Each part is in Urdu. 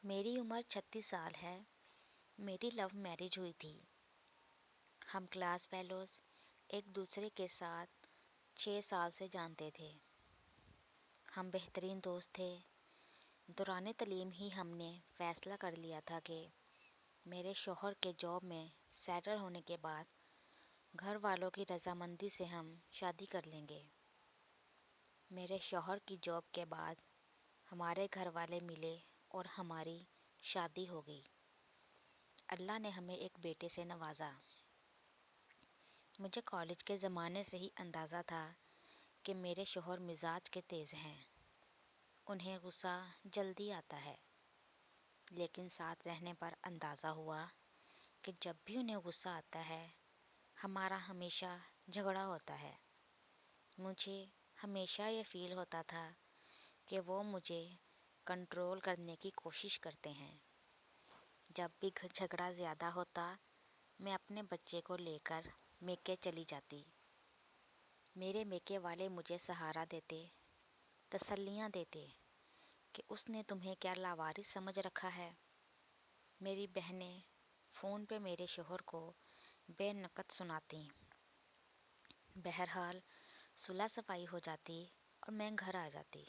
میری عمر 36 سال ہے۔ میری لو میرج ہوئی تھی۔ ہم کلاس فیلوز ایک دوسرے کے ساتھ 6 سال سے جانتے تھے۔ ہم بہترین دوست تھے۔ دوران تعلیم ہی ہم نے فیصلہ کر لیا تھا کہ میرے شوہر کے جاب میں سیٹل ہونے کے بعد گھر والوں کی رضامندی سے ہم شادی کر لیں گے۔ میرے شوہر کی جاب کے بعد ہمارے گھر والے ملے اور ہماری شادی ہو گئی۔ اللہ نے ہمیں ایک بیٹے سے نوازا۔ مجھے کالج کے زمانے سے ہی اندازہ تھا کہ میرے شوہر مزاج کے تیز ہیں۔ انہیں غصہ جلدی آتا ہے، لیکن ساتھ رہنے پر اندازہ ہوا کہ جب بھی انہیں غصہ آتا ہے ہمارا ہمیشہ جھگڑا ہوتا ہے۔ مجھے ہمیشہ یہ فیل ہوتا تھا کہ وہ مجھے کنٹرول کرنے کی کوشش کرتے ہیں۔ جب بھی جھگڑا زیادہ ہوتا میں اپنے بچے کو لے کر میکے چلی جاتی۔ میرے میکے والے مجھے سہارا دیتے، تسلیاں دیتے کہ اس نے تمہیں کیا لاوارث سمجھ رکھا ہے۔ میری بہنیں فون پہ میرے شوہر کو بے نقط سناتیں۔ بہرحال صلح صفائی ہو جاتی اور میں گھر آ جاتی۔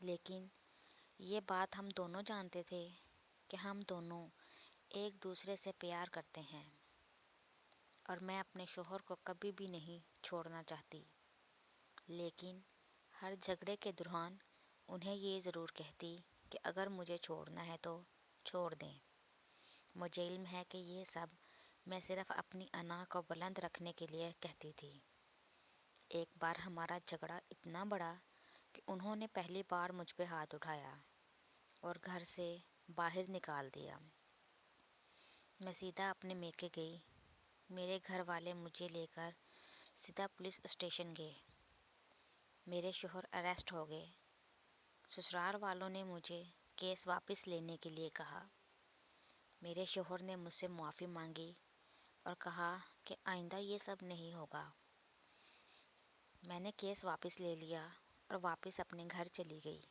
لیکن یہ بات ہم دونوں جانتے تھے کہ ہم دونوں ایک دوسرے سے پیار کرتے ہیں، اور میں اپنے شوہر کو کبھی بھی نہیں چھوڑنا چاہتی۔ لیکن ہر جھگڑے کے دوران انہیں یہ ضرور کہتی کہ اگر مجھے چھوڑنا ہے تو چھوڑ دیں۔ مجھے علم ہے کہ یہ سب میں صرف اپنی انا کو بلند رکھنے کے لیے کہتی تھی۔ ایک بار ہمارا جھگڑا اتنا بڑا کہ انہوں نے پہلی بار مجھ پہ ہاتھ اٹھایا اور گھر سے باہر نکال دیا۔ میں سیدھا اپنے میکے گئی۔ میرے گھر والے مجھے لے کر سیدھا پولیس اسٹیشن گئے۔ میرے شوہر اریسٹ ہو گئے۔ سسرال والوں نے مجھے کیس واپس لینے کے لیے کہا۔ میرے شوہر نے مجھ سے معافی مانگی اور کہا کہ آئندہ یہ سب نہیں ہوگا۔ میں نے کیس واپس لے لیا اور واپس اپنے گھر چلی گئی۔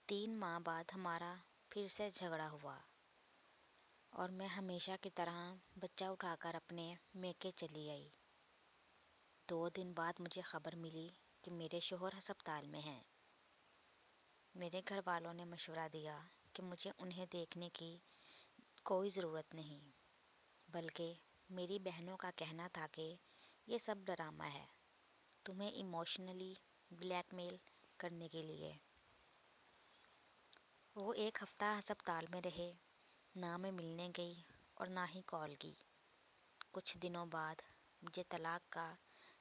3 ماہ بعد ہمارا پھر سے جھگڑا ہوا اور میں ہمیشہ کی طرح بچہ اٹھا کر اپنے میکے چلی آئی۔ 2 دن بعد مجھے خبر ملی کہ میرے شوہر ہسپتال میں ہیں۔ میرے گھر والوں نے مشورہ دیا کہ مجھے انہیں دیکھنے کی کوئی ضرورت نہیں، بلکہ میری بہنوں کا کہنا تھا کہ یہ سب ڈرامہ ہے، تمہیں ایموشنلی بلیک میل کرنے کے لیے۔ وہ 1 ہفتہ ہسپتال میں رہے، نہ میں ملنے گئی اور نہ ہی کال کی۔ کچھ دنوں بعد مجھے طلاق کا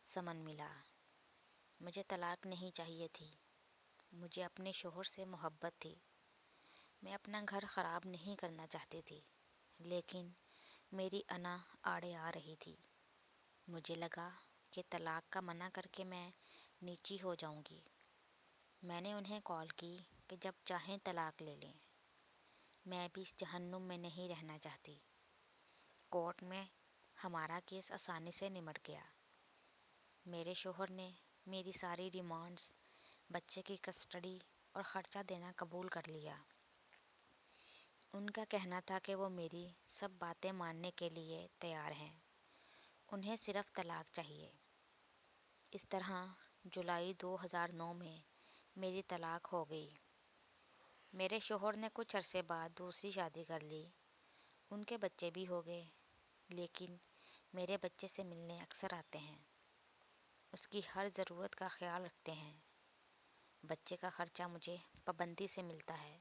سمن ملا۔ مجھے طلاق نہیں چاہیے تھی۔ مجھے اپنے شوہر سے محبت تھی۔ میں اپنا گھر خراب نہیں کرنا چاہتی تھی، لیکن میری انا آڑے آ رہی تھی۔ مجھے لگا کہ طلاق کا منع کر کے میں نیچی ہو جاؤں گی۔ میں نے انہیں کال کی کہ جب چاہیں طلاق لے لیں، میں بھی اس جہنم میں نہیں رہنا چاہتی۔ کورٹ میں ہمارا کیس آسانی سے نمٹ گیا۔ میرے شوہر نے میری ساری ڈیمانڈز، بچے کی کسٹڈی اور خرچہ دینا قبول کر لیا۔ ان کا کہنا تھا کہ وہ میری سب باتیں ماننے کے لیے تیار ہیں، انہیں صرف طلاق چاہیے۔ اس طرح جولائی 2009 میں میری طلاق ہو گئی۔ میرے شوہر نے کچھ عرصے بعد دوسری شادی کر لی۔ ان کے بچے بھی ہو گئے، لیکن میرے بچے سے ملنے اکثر آتے ہیں، اس کی ہر ضرورت کا خیال رکھتے ہیں۔ بچے کا خرچہ مجھے پابندی سے ملتا ہے،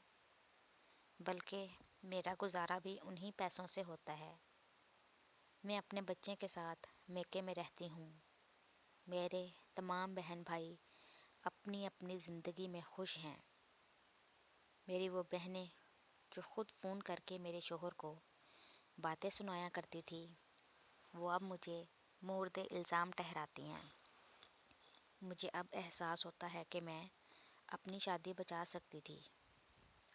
بلکہ میرا گزارا بھی انہی پیسوں سے ہوتا ہے۔ میں اپنے بچے کے ساتھ میکے میں رہتی ہوں۔ میرے تمام بہن بھائی اپنی اپنی زندگی میں خوش ہیں۔ میری وہ بہنیں جو خود فون کر کے میرے شوہر کو باتیں سنایا کرتی تھی، وہ اب مجھے مورد الزام ٹھہراتی ہیں۔ مجھے اب احساس ہوتا ہے کہ میں اپنی شادی بچا سکتی تھی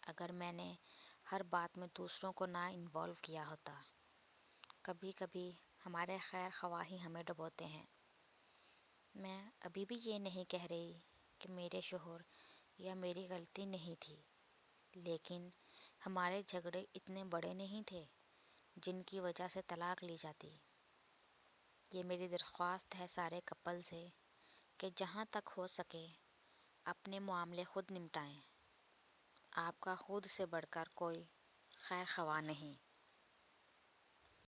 اگر میں نے ہر بات میں دوسروں کو نہ انوالو کیا ہوتا۔ کبھی کبھی ہمارے خیر خواہ ہمیں ڈبوتے ہیں۔ میں ابھی بھی یہ نہیں کہہ رہی کہ میرے شوہر یا میری غلطی نہیں تھی، لیکن ہمارے جھگڑے اتنے بڑے نہیں تھے جن کی وجہ سے طلاق لی جاتی۔ یہ میری درخواست ہے سارے کپل سے کہ جہاں تک ہو سکے اپنے معاملے خود نمٹائیں۔ آپ کا خود سے بڑھ کر کوئی خیر خواہ نہیں۔